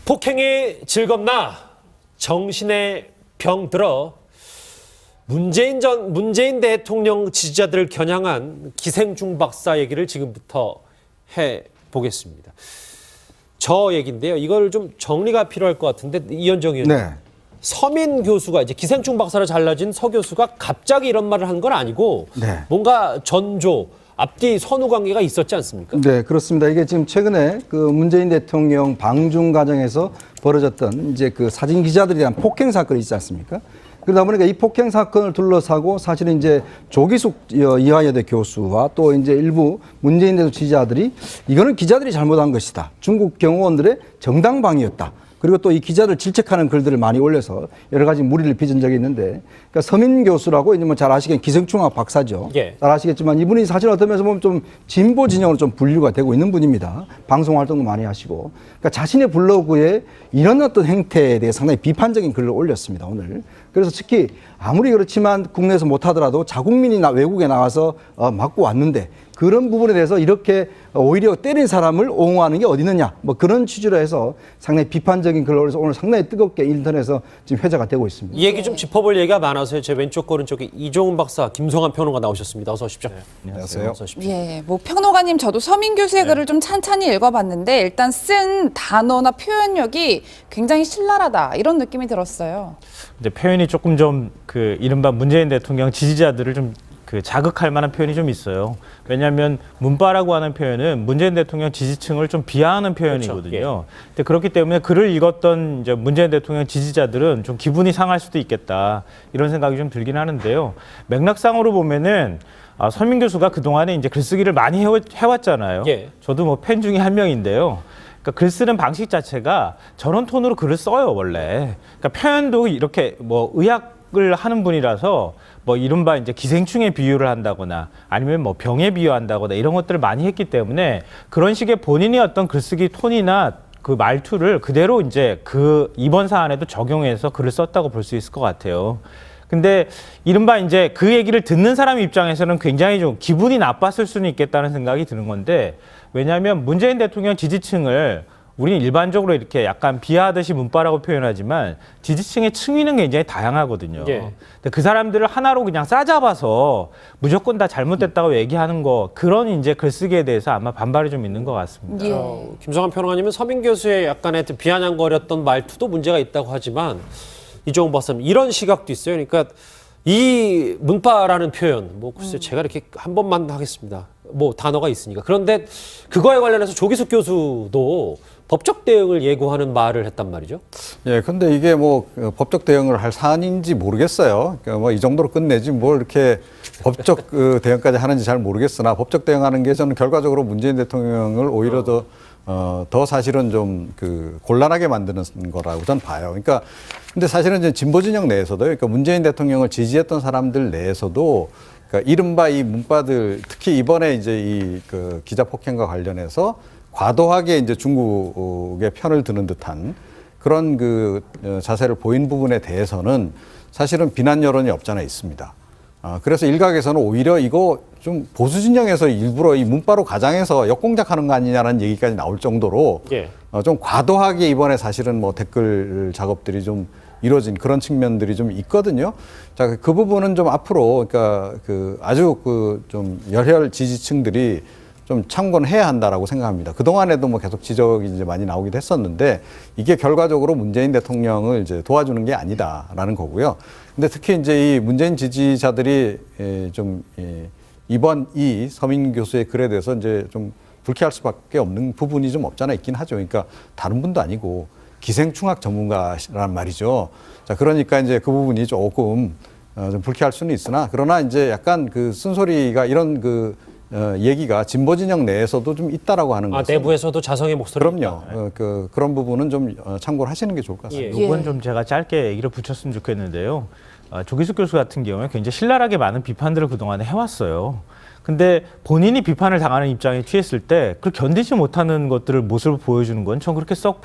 폭행이 즐겁나 정신에 병 들어 문재인 대통령 지지자들을 겨냥한 기생충 박사 얘기를 지금부터 해보겠습니다. 저 얘기인데요. 이걸 좀 정리가 필요할 것 같은데 이현정 의원님. 네. 서민 교수가 이제 기생충 박사로 잘라진 서 교수가 갑자기 이런 말을 한 건 아니고 네. 뭔가 전조 앞뒤 선후 관계가 있었지 않습니까? 네, 그렇습니다. 이게 지금 최근에 그 문재인 대통령 방중 과정에서 벌어졌던 이제 그 사진 기자들에 대한 폭행 사건이 있지 않습니까? 그러다 보니까 이 폭행 사건을 둘러싸고 사실은 이제 조기숙 이화여대 교수와 또 이제 일부 문재인 대통령 지지자들이 이거는 기자들이 잘못한 것이다. 중국 경호원들의 정당방위였다. 그리고 또 이 기자들 질책하는 글들을 많이 올려서 여러 가지 무리를 빚은 적이 있는데, 그러니까 서민 교수라고 이제 뭐 잘 아시겠지만 기생충학 박사죠. 예. 잘 아시겠지만 이분이 사실 어떤 면에서 보면 좀 진보 진영으로 좀 분류가 되고 있는 분입니다. 방송 활동도 많이 하시고, 그러니까 자신의 블로그에 이런 어떤 행태에 대해 상당히 비판적인 글을 올렸습니다, 오늘. 그래서 특히 아무리 그렇지만 국내에서 못하더라도 자국민이 외국에 나가서 맞고 왔는데 그런 부분에 대해서 이렇게 오히려 때린 사람을 옹호하는 게 어디 있느냐, 뭐 그런 취지로 해서 상당히 비판적인 글을 올려서 오늘 상당히 뜨겁게 인터넷에서 지금 회자가 되고 있습니다. 이 얘기 좀 짚어볼 얘기가 많아서요. 제 왼쪽 오른쪽에 이종훈 박사, 김성환 평론가 나오셨습니다. 어서 오십시오. 네, 안녕하세요. 어서 오십시오. 예, 뭐 평론가님 저도 서민 교수의 글을 좀 찬찬히 읽어봤는데 일단 쓴 단어나 표현력이 굉장히 신랄하다 이런 느낌이 들었어요. 이제 표현이 조금 좀 그 이른바 문재인 대통령 지지자들을 좀 그 자극할 만한 표현이 좀 있어요. 왜냐하면 문바라고 하는 표현은 문재인 대통령 지지층을 좀 비하하는 표현이거든요. 그렇죠. 근데 그렇기 때문에 글을 읽었던 이제 문재인 대통령 지지자들은 좀 기분이 상할 수도 있겠다 이런 생각이 좀 들긴 하는데요. 맥락상으로 보면은 서민 교수가 그 동안에 이제 글쓰기를 많이 해왔잖아요. 예. 저도 뭐 팬 중에 한 명인데요. 그러니까 글 쓰는 방식 자체가 저런 톤으로 글을 써요, 원래. 그러니까 표현도 이렇게 뭐 의학을 하는 분이라서 뭐 이른바 이제 기생충에 비유를 한다거나 아니면 뭐 병에 비유한다거나 이런 것들을 많이 했기 때문에 그런 식의 본인의 어떤 글쓰기 톤이나 그 말투를 그대로 이제 그 이번 사안에도 적용해서 글을 썼다고 볼 수 있을 것 같아요. 근데 이른바 이제 그 얘기를 듣는 사람 입장에서는 굉장히 좀 기분이 나빴을 수는 있겠다는 생각이 드는 건데, 왜냐하면 문재인 대통령 지지층을 우리는 일반적으로 이렇게 약간 비하하듯이 문바라고 표현하지만 지지층의 층위는 굉장히 다양하거든요. 예. 근데 그 사람들을 하나로 그냥 싸잡아서 무조건 다 잘못됐다고 얘기하는 거, 그런 이제 글쓰기에 대해서 아마 반발이 좀 있는 것 같습니다. 예. 김성환 평론가님은 서민 교수의 약간의 비아냥거렸던 말투도 문제가 있다고 하지만 이종훈 박사님 이런 시각도 있어요. 그러니까 이 문바라는 표현, 뭐 글쎄 제가 이렇게 한 번만 하겠습니다. 뭐 단어가 있으니까. 그런데 그거에 관련해서 조기숙 교수도 법적 대응을 예고하는 말을 했단 말이죠. 예, 근데 이게 뭐 법적 대응을 할 사안인지 모르겠어요. 그러니까 뭐 이 정도로 끝내지 뭘 이렇게 법적 대응까지 하는지 잘 모르겠으나 법적 대응하는 게 저는 결과적으로 문재인 대통령을 오히려 더 사실은 좀 곤란하게 만드는 거라고 저는 봐요. 그러니까 근데 사실은 이제 진보 진영 내에서도, 그러니까 문재인 대통령을 지지했던 사람들 내에서도 그러니까 이른바 이 문바들, 특히 이번에 이제 이 기자 폭행과 관련해서 과도하게 이제 중국의 편을 드는 듯한 그런 자세를 보인 부분에 대해서는 사실은 비난 여론이 없잖아 있습니다. 그래서 일각에서는 오히려 이거 좀 보수 진영에서 일부러 이 문바로 가장해서 역공작하는 거 아니냐라는 얘기까지 나올 정도로 예. 좀 과도하게 이번에 사실은 뭐 댓글 작업들이 좀 이루어진 그런 측면들이 좀 있거든요. 자, 그 부분은 좀 앞으로 그러니까 아주 좀 열혈 지지층들이 좀 참고는 해야 한다라고 생각합니다. 그동안에도 뭐 계속 지적이 이제 많이 나오기도 했었는데 이게 결과적으로 문재인 대통령을 이제 도와주는 게 아니다라는 거고요. 근데 특히 이제 이 문재인 지지자들이 이번 이 서민 교수의 글에 대해서 이제 좀 불쾌할 수밖에 없는 부분이 좀 없잖아 있긴 하죠. 그러니까 다른 분도 아니고 기생충학 전문가란 말이죠. 자, 그러니까 이제 그 부분이 조금 좀 불쾌할 수는 있으나, 그러나 이제 약간 쓴소리가 이런 얘기가 진보 진영 내에서도 좀 있다라고 하는 것은 내부에서도 자성의 목소리가 그럼요. 그런 부분은 좀 참고를 하시는 게 좋을 것 같습니다. 예. 이건 좀 제가 짧게 얘기를 붙였으면 좋겠는데요. 조기숙 교수 같은 경우에 굉장히 신랄하게 많은 비판들을 그동안에 해왔어요. 근데 본인이 비판을 당하는 입장에 취했을 때 그걸 견디지 못하는 것들을 모습을 보여주는 건 전 그렇게 썩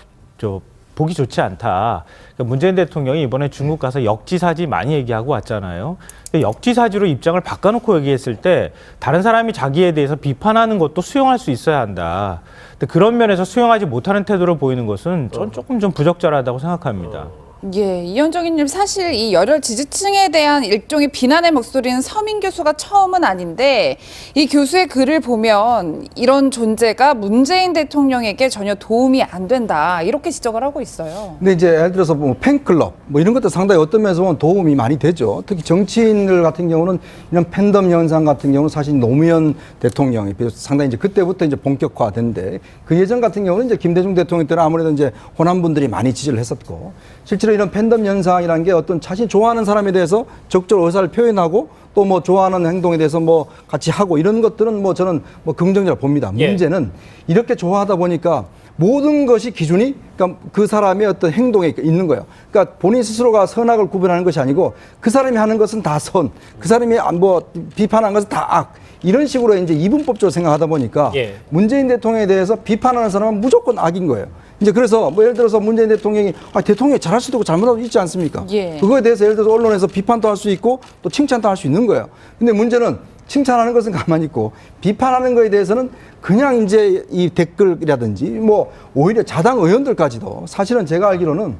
보기 좋지 않다. 그러니까 문재인 대통령이 이번에 중국 가서 역지사지 많이 얘기하고 왔잖아요. 근데 역지사지로 입장을 바꿔놓고 얘기했을 때 다른 사람이 자기에 대해서 비판하는 것도 수용할 수 있어야 한다. 근데 그런 면에서 수용하지 못하는 태도를 보이는 것은 전 조금 좀 부적절하다고 생각합니다. 예, 이현정님 사실 이 열혈 지지층에 대한 일종의 비난의 목소리는 서민 교수가 처음은 아닌데 이 교수의 글을 보면 이런 존재가 문재인 대통령에게 전혀 도움이 안 된다 이렇게 지적을 하고 있어요. 근데 이제 예를 들어서 뭐 팬클럽 뭐 이런 것도 상당히 어떤 면에서 보면 도움이 많이 되죠. 특히 정치인들 같은 경우는 이런 팬덤 현상 같은 경우는 사실 노무현 대통령이 상당히 이제 그때부터 이제 본격화된데 그 예전 같은 경우는 이제 김대중 대통령 때는 아무래도 이제 호남 분들이 많이 지지를 했었고 실제로 이런 팬덤 현상이라는 게 어떤 자신 좋아하는 사람에 대해서 적절 의사를 표현하고 또 뭐 좋아하는 행동에 대해서 뭐 같이 하고 이런 것들은 뭐 저는 뭐 긍정적으로 봅니다. 예. 문제는 이렇게 좋아하다 보니까 모든 것이 기준이 그러니까 그 사람의 어떤 행동에 있는 거예요. 그러니까 본인 스스로가 선악을 구별하는 것이 아니고 그 사람이 하는 것은 다 선, 그 사람이 뭐 비판하는 것은 다 악. 이런 식으로 이제 이분법적으로 생각하다 보니까 예. 문재인 대통령에 대해서 비판하는 사람은 무조건 악인 거예요. 이제 그래서 뭐 예를 들어서 문재인 대통령이 대통령이 잘할 수도 있고 잘못할 수도 있지 않습니까? 예. 그거에 대해서 예를 들어서 언론에서 비판도 할 수 있고 또 칭찬도 할 수 있는 거예요. 근데 문제는 칭찬하는 것은 가만히 있고 비판하는 거에 대해서는 그냥 이제 이 댓글이라든지 뭐 오히려 자당 의원들까지도 사실은 제가 알기로는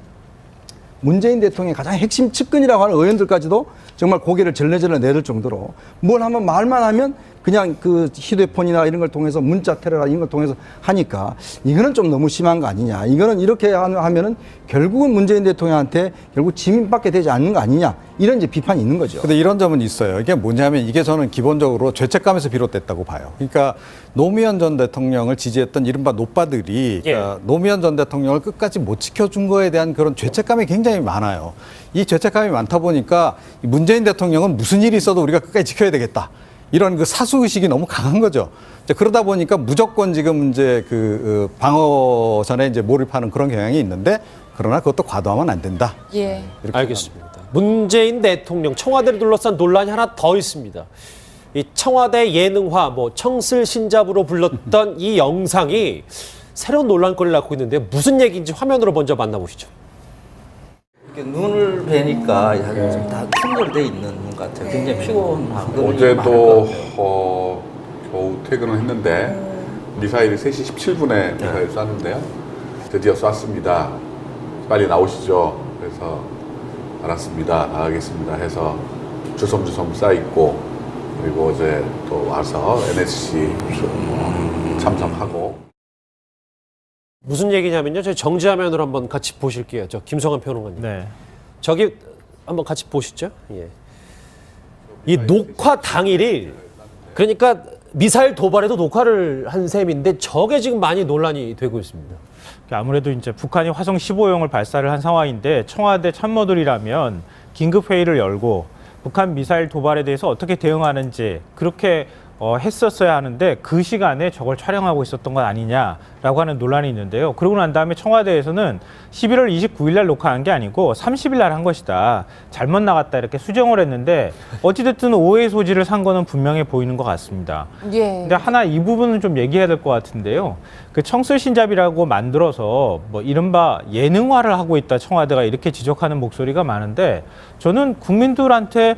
문재인 대통령의 가장 핵심 측근이라고 하는 의원들까지도 정말 고개를 절레절레 내릴 정도로 뭘 한번 말만 하면 그냥 그 휴대폰이나 이런 걸 통해서 문자 테러나 이런 걸 통해서 하니까 이거는 좀 너무 심한 거 아니냐. 이거는 이렇게 하면은 결국은 문재인 대통령한테 결국 지민받게 되지 않는 거 아니냐. 이런 이제 비판이 있는 거죠. 근데 이런 점은 있어요. 이게 뭐냐면 이게 저는 기본적으로 죄책감에서 비롯됐다고 봐요. 그러니까 노무현 전 대통령을 지지했던 이른바 노빠들이 그러니까 노무현 전 대통령을 끝까지 못 지켜준 거에 대한 그런 죄책감이 굉장히 많아요. 이 죄책감이 많다 보니까 문재인 대통령은 무슨 일이 있어도 우리가 끝까지 지켜야 되겠다. 이런 그 사수의식이 너무 강한 거죠. 이제 그러다 보니까 무조건 지금 이제 그 방어전에 이제 몰입하는 그런 경향이 있는데 그러나 그것도 과도하면 안 된다. 예. 이렇게 알겠습니다. 문재인 대통령 청와대를 둘러싼 논란이 하나 더 있습니다. 이 청와대 예능화, 뭐 청슬 신잡으로 불렀던 이 영상이 새로운 논란거리를 낳고 있는데 무슨 얘기인지 화면으로 먼저 만나보시죠. 이렇게 눈을 뵈니까 다 충돌돼 있는 눈 같아요. 굉장히 피곤하고 어제도 겨우 퇴근을 했는데 미사일이 3시 17분에 미사일 쐈는데요. 드디어 쐈습니다. 빨리 나오시죠. 그래서 알았습니다. 나가겠습니다. 해서 주섬주섬 쌓여있고 그리고 어제 또 와서 NSC 참석하고 무슨 얘기냐면요. 저희 정지화면으로 한번 같이 보실게요. 저 김성환 평론가님. 네. 저기 한번 같이 보시죠. 예. 이 녹화 당일이 그러니까 미사일 도발에도 녹화를 한 셈인데 저게 지금 많이 논란이 되고 있습니다. 아무래도 이제 북한이 화성 15형을 발사를 한 상황인데 청와대 참모들이라면 긴급 회의를 열고 북한 미사일 도발에 대해서 어떻게 대응하는지 그렇게 했었어야 하는데 그 시간에 저걸 촬영하고 있었던 건 아니냐라고 하는 논란이 있는데요. 그러고 난 다음에 청와대에서는 11월 29일 날 녹화한 게 아니고 30일 날 한 것이다. 잘못 나갔다 이렇게 수정을 했는데 어찌됐든 오해의 소지를 산 거는 분명해 보이는 것 같습니다. 예. 근데 하나 이 부분은 좀 얘기해야 될 것 같은데요. 그 청슬신잡이라고 만들어서 뭐 이른바 예능화를 하고 있다 청와대가 이렇게 지적하는 목소리가 많은데 저는 국민들한테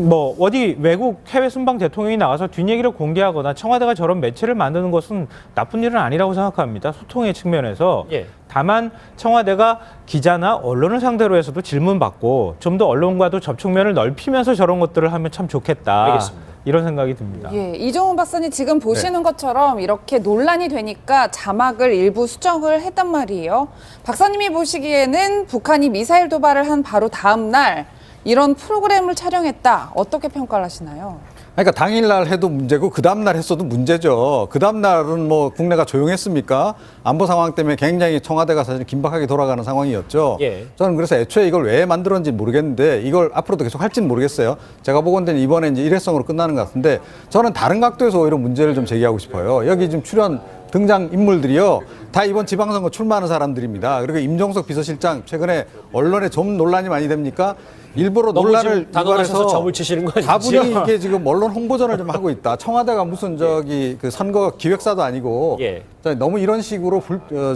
뭐 어디 외국 해외 순방 대통령이 나가서 뒷얘기를 공개하거나 청와대가 저런 매체를 만드는 것은 나쁜 일은 아니라고 생각합니다. 소통의 측면에서. 다만 청와대가 기자나 언론을 상대로 해서도 질문받고 좀 더 언론과도 접촉면을 넓히면서 저런 것들을 하면 참 좋겠다. 알겠습니다. 이런 생각이 듭니다. 예, 이종훈 박사님 지금 보시는 것처럼 이렇게 논란이 되니까 자막을 일부 수정을 했단 말이에요. 박사님이 보시기에는 북한이 미사일 도발을 한 바로 다음 날 이런 프로그램을 촬영했다. 어떻게 평가를 하시나요? 그러니까 당일날 해도 문제고 그 다음날 했어도 문제죠. 그 다음날은 뭐 국내가 조용했습니까? 안보 상황 때문에 굉장히 청와대가 사실 긴박하게 돌아가는 상황이었죠. 저는 그래서 애초에 이걸 왜 만들었는지 모르겠는데 이걸 앞으로도 계속 할지는 모르겠어요. 제가 보건대는 이번에 이제 일회성으로 끝나는 것 같은데 저는 다른 각도에서 오히려 문제를 좀 제기하고 싶어요. 여기 지금 출연 등장 인물들이요 다 이번 지방선거 출마하는 사람들입니다. 그리고 임종석 비서실장 최근에 언론에 좀 논란이 많이 됩니까? 일부러 너무 논란을 지금 당황하셔서 점을 치시는 거 아니죠? 다분히 이게 지금 언론 홍보전을 좀 하고 있다. 청와대가 무슨 저기 그 선거 기획사도 아니고 예. 너무 이런 식으로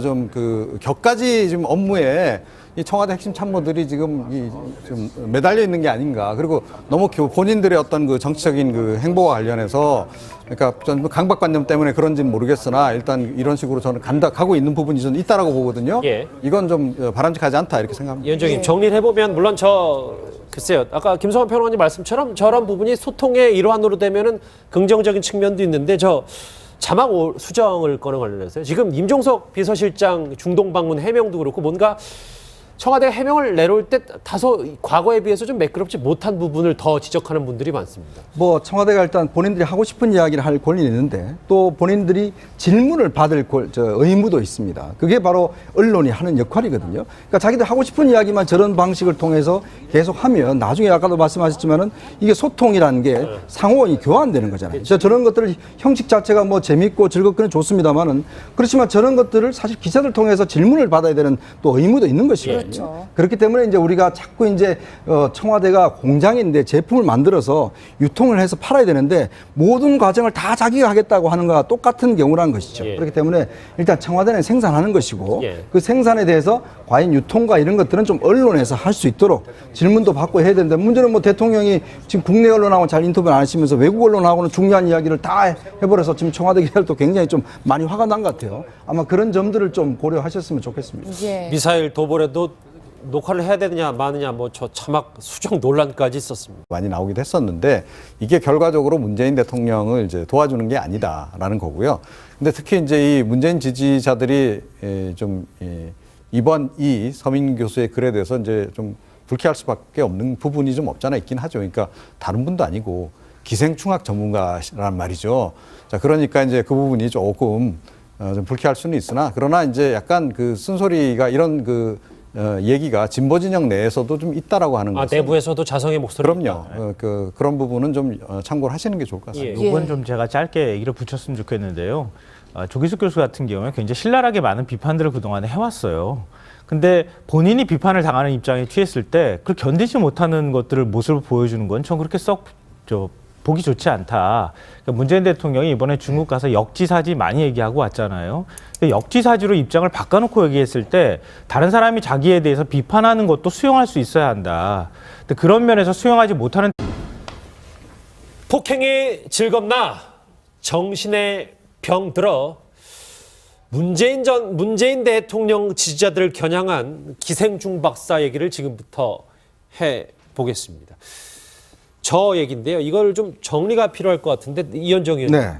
좀 그 격가지 지금 업무에 이 청와대 핵심 참모들이 지금 좀 매달려 있는 게 아닌가. 그리고 너무 본인들의 어떤 그 정치적인 그 행보와 관련해서 그러니까 전 강박관념 때문에 그런지는 모르겠으나 일단 이런 식으로 저는 가고 있는 부분이 좀 있다라고 보거든요. 예. 이건 좀 바람직하지 않다 이렇게 생각합니다. 위원장님 정리를 해보면 물론 글쎄요. 아까 김성환 평론가님 말씀처럼 저런 부분이 소통의 일환으로 되면은 긍정적인 측면도 있는데 자막 수정을 거는 관련해서요. 지금 임종석 비서실장 중동 방문 해명도 그렇고 뭔가 청와대가 해명을 내놓을 때 다소 과거에 비해서 좀 매끄럽지 못한 부분을 더 지적하는 분들이 많습니다. 뭐 청와대가 일단 본인들이 하고 싶은 이야기를 할 권리는 있는데 또 본인들이 질문을 받을 의무도 있습니다. 그게 바로 언론이 하는 역할이거든요. 그러니까 자기들 하고 싶은 이야기만 저런 방식을 통해서 계속 하면 나중에 아까도 말씀하셨지만은 이게 소통이라는 게 상호이 교환되는 거잖아요. 저런 것들을 형식 자체가 뭐 재밌고 즐겁기는 좋습니다만은 그렇지만 저런 것들을 사실 기자들 통해서 질문을 받아야 되는 또 의무도 있는 것이거든요. 그렇죠. 그렇기 때문에 이제 우리가 자꾸 이제 청와대가 공장인데 제품을 만들어서 유통을 해서 팔아야 되는데 모든 과정을 다 자기가 하겠다고 하는 거와 똑같은 경우라는 것이죠. 예. 그렇기 때문에 일단 청와대는 생산하는 것이고 예. 그 생산에 대해서 과연 유통과 이런 것들은 좀 언론에서 할 수 있도록 질문도 받고 해야 되는데 문제는 뭐 대통령이 지금 국내 언론하고 잘 인터뷰를 안 하시면서 외국 언론하고는 중요한 이야기를 다 해버려서 지금 청와대 기자들도 굉장히 좀 많이 화가 난 것 같아요. 아마 그런 점들을 좀 고려하셨으면 좋겠습니다. 예. 미사일 도발에도 녹화를 해야 되느냐 마느냐 저 자막 수정 논란까지 있었습니다. 많이 나오기도 했었는데 이게 결과적으로 문재인 대통령을 이제 도와주는 게 아니다라는 거고요. 근데 특히 이제 이 문재인 지지자들이 이번 이 서민 교수의 글에 대해서 이제 좀 불쾌할 수밖에 없는 부분이 좀 없잖아 있긴 하죠. 그러니까 다른 분도 아니고 기생충학 전문가란 말이죠. 자, 그러니까 이제 그 부분이 조금 좀 불쾌할 수는 있으나 그러나 이제 약간 그 쓴소리가 이런 얘기가 진보 진영 내에서도 좀 있다라고 하는 것은 내부에서도 자성의 목소리가 그럼요. 그런 부분은 좀 참고를 하시는 게 좋을 것 같습니다. 예. 이건 좀 제가 짧게 얘기를 붙였으면 좋겠는데요. 조기숙 교수 같은 경우에 굉장히 신랄하게 많은 비판들을 그동안에 해왔어요. 근데 본인이 비판을 당하는 입장에 취했을 때 그걸 견디지 못하는 것들을 모습을 보여주는 건 전 그렇게 보기 좋지 않다. 그러니까 문재인 대통령이 이번에 중국 가서 역지사지 많이 얘기하고 왔잖아요. 근데 역지사지로 입장을 바꿔놓고 얘기했을 때 다른 사람이 자기에 대해서 비판하는 것도 수용할 수 있어야 한다. 근데 그런 면에서 수용하지 못하는 폭행이 즐겁나 정신에 병 들어 문재인 대통령 지지자들을 겨냥한 기생충 박사 얘기를 지금부터 해보겠습니다. 저 얘기인데요. 이걸 좀 정리가 필요할 것 같은데 이현정 의원님. 네.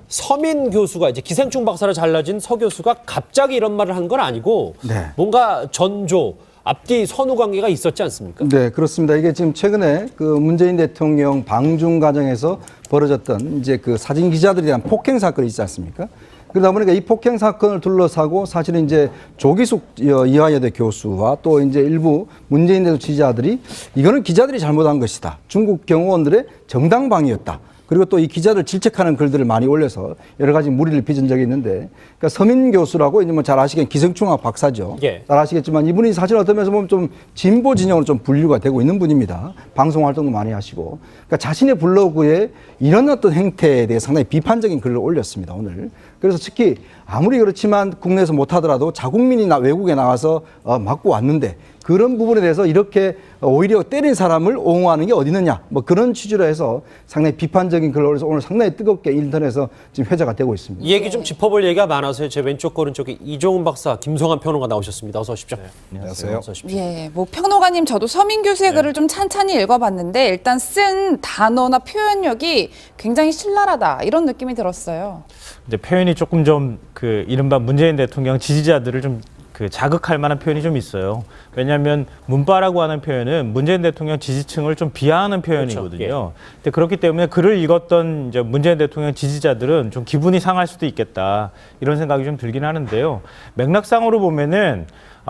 서민 교수가 이제 기생충 박사로 잘라진 서 교수가 갑자기 이런 말을 한 건 아니고 네. 뭔가 전조 앞뒤 선후 관계가 있었지 않습니까? 네, 그렇습니다. 이게 지금 최근에 그 문재인 대통령 방중 과정에서 벌어졌던 이제 그 사진 기자들에 대한 폭행 사건이 있지 않습니까? 그러다 보니까 이 폭행 사건을 둘러싸고 사실은 이제 조기숙 이화여대 교수와 또 이제 일부 문재인 대통령 지지자들이 이거는 기자들이 잘못한 것이다. 중국 경호원들의 정당방위였다. 그리고 또 이 기자들 질책하는 글들을 많이 올려서 여러 가지 무리를 빚은 적이 있는데, 그러니까 서민 교수라고 이제 뭐 잘 아시겠지만 기생충학 박사죠. 예. 잘 아시겠지만 이분이 사실 어떤 면에서 보면 좀 진보 진영으로 좀 분류가 되고 있는 분입니다. 방송 활동도 많이 하시고, 그러니까 자신의 블로그에 이런 어떤 행태에 대해 상당히 비판적인 글을 올렸습니다, 오늘. 그래서 특히 아무리 그렇지만 국내에서 못하더라도 자국민이 외국에 나가서 맞고 왔는데 그런 부분에 대해서 이렇게 오히려 때린 사람을 옹호하는 게 어디 있느냐, 뭐 그런 취지로 해서 상당히 비판적인 글을 올려서 오늘 상당히 뜨겁게 인터넷에서 지금 회자가 되고 있습니다. 이 얘기 좀 짚어볼 얘기가 많아서요. 제 왼쪽 오른쪽에 이종훈 박사, 김성환 평론가 나오셨습니다. 어서 오십시오. 안녕하세요. 어서 오십시오. 예, 뭐 평론가님 저도 서민 교수의 글을 좀 찬찬히 읽어봤는데 일단 쓴 단어나 표현력이 굉장히 신랄하다 이런 느낌이 들었어요. 이제 표현이 조금 좀 이른바 문재인 대통령 지지자들을 좀 자극할 만한 표현이 좀 있어요. 왜냐하면 문바라고 하는 표현은 문재인 대통령 지지층을 좀 비하하는 표현이거든요. 그렇죠. 근데 그렇기 때문에 글을 읽었던 이제 문재인 대통령 지지자들은 좀 기분이 상할 수도 있겠다 이런 생각이 좀 들긴 하는데요. 맥락상으로 보면은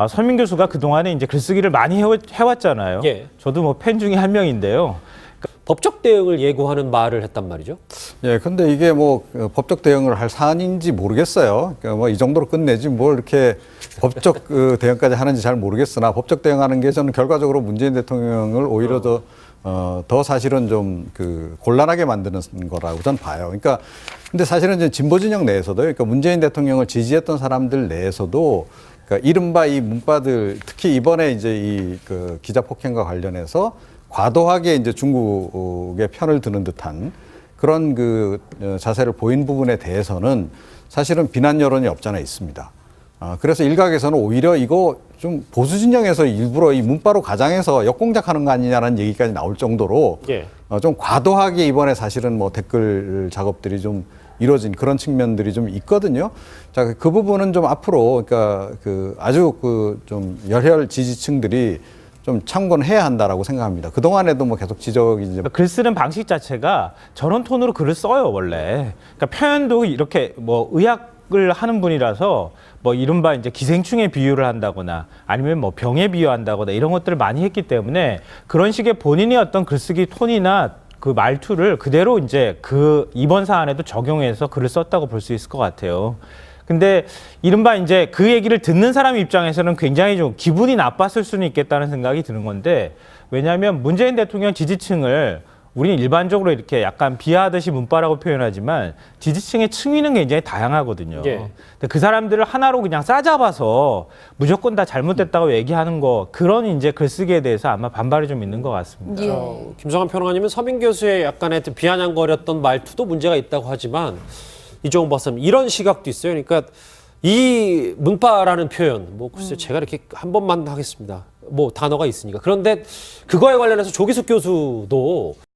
서민 교수가 그 동안에 이제 글쓰기를 많이 해왔잖아요. 예. 저도 뭐 팬 중에 한 명인데요. 법적 대응을 예고하는 말을 했단 말이죠. 예, 근데 이게 뭐 법적 대응을 할 사안인지 모르겠어요. 그러니까 뭐 이 정도로 끝내지 뭘 이렇게 법적 대응까지 하는지 잘 모르겠으나 법적 대응하는 게 저는 결과적으로 문재인 대통령을 오히려 더 사실은 좀 곤란하게 만드는 거라고 저는 봐요. 그러니까 근데 사실은 이제 진보 진영 내에서도 그러니까 문재인 대통령을 지지했던 사람들 내에서도 그러니까 이른바 이 문바들 특히 이번에 이제 이 기자 폭행과 관련해서 과도하게 이제 중국의 편을 드는 듯한 그런 자세를 보인 부분에 대해서는 사실은 비난 여론이 없잖아 있습니다. 그래서 일각에서는 오히려 이거 좀 보수 진영에서 일부러 이 문바로 가장해서 역공작하는 거 아니냐라는 얘기까지 나올 정도로 예. 좀 과도하게 이번에 사실은 뭐 댓글 작업들이 좀 이루어진 그런 측면들이 좀 있거든요. 자, 그 부분은 좀 앞으로 그러니까 아주 좀 열혈 지지층들이 좀 참고해야 한다라고 생각합니다. 그동안에도 뭐 계속 지적이 이제 글 쓰는 방식 자체가 저런 톤으로 글을 써요, 원래. 그러니까 표현도 이렇게 뭐 의학을 하는 분이라서 뭐 이른바 이제 기생충에 비유를 한다거나 아니면 뭐 병에 비유한다거나 이런 것들을 많이 했기 때문에 그런 식의 본인의 어떤 글쓰기 톤이나 그 말투를 그대로 이제 이번 사안에도 적용해서 글을 썼다고 볼 수 있을 것 같아요. 근데 이른바 이제 그 얘기를 듣는 사람 입장에서는 굉장히 좀 기분이 나빴을 수는 있겠다는 생각이 드는 건데 근냐하면 문재인 대통령 지지층을 우리는 일반적으로 이렇게 약간 비하하듯이 문바라고 표현하지만 지지층의 층위는 굉장히 다양하거든요. 예. 근데 그 사람들을 하나로 그냥 싸잡아서 무조건 다 잘못됐다고 얘기하는 거 그런 이제 글쓰기에 대해서 아마 반발이 좀 있는 것 같습니다. 예. 김성환 평론가님은 서민 교수의 약간의 비아냥거렸던 말투도 문제가 있다고 하지만 이종호 박사님 이런 시각도 있어요. 그러니까 이 문바라는 표현, 뭐 글쎄 제가 이렇게 한 번만 하겠습니다. 뭐 단어가 있으니까. 그런데 그거에 관련해서 조기숙 교수도